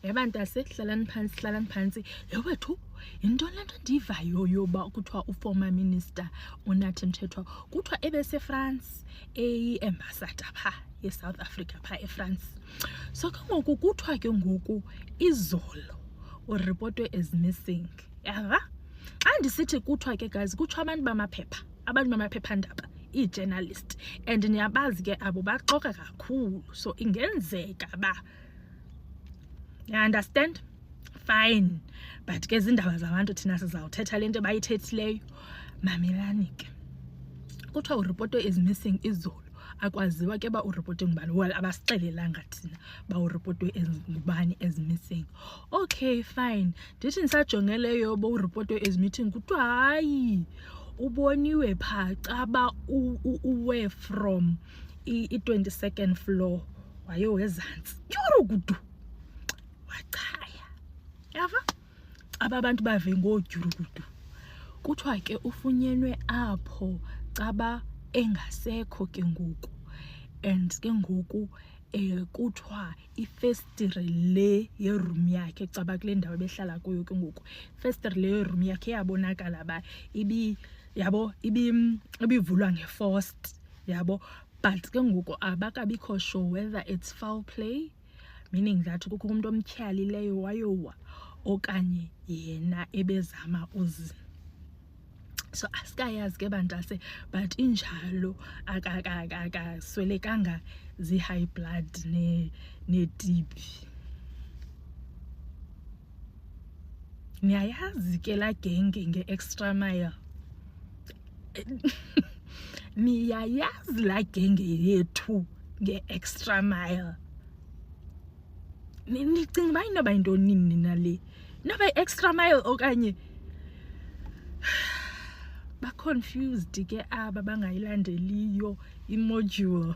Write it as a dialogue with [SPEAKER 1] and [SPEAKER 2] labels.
[SPEAKER 1] yabantase hlalani phansi yewethu into lento ndivayo yoba kuthiwa uformer minister uNathi Mthethwa kuthiwa ebese France ambassador pha eSouth Africa pha eFrance. So ke ngoku kuthiwa ke ngoku izolo urepotwe as missing. Yava? Andisithi kuthiwa ke guys kuthiwa abantu bamaphepha ndaba i-journalist and niyabazi ke abo baxoka kakhulu, so ingenzeka ba, you understand? Fine, but ke izindaba zabantu thina sizawuthetha lento bayithethileyo. Mamelani ke kuthiwa urepotwe is missing izolo, akwaziwa ke ba urepotwe ngubani, well abasixelelanga thina ba urepotwe ngubani as missing. Okay fine, ndithi nisajongeleyo bo urepotwe as missing kuthiwa hayi uboniwe pha caba uwe from i-22nd floor waye wezantsi tyurukudu wachaya. Yava? Abantu bave ngodyurukudu. Kuthiwa ke ufunyenwe apho caba engasekho ke ngoku, and ke ngoku kuthiwa ifestire le yeroom yakhe caba kule ndawo behlala kuyo ke ngoku ifestire le yeroom yakhe yabonakala ba ibivulwa ngeforced, yabo, but ke ngoku abakabikho sure whether it's foul play, meaning that kukho umuntu omtyhalileyo wayowa okanye yena ebezama uzi. So asikayazi ke bantase, but injalo akaswelekanga zi-high blood ne-TB. Niyayazi ke la genge nge-extra mile. Niyayazi la genge yethu nge-extra mile. Nicinga uba inoba yintoni nina le? Inoba yi-extra mile okanye ba-confused ke aba bangayilandeliyo imodule.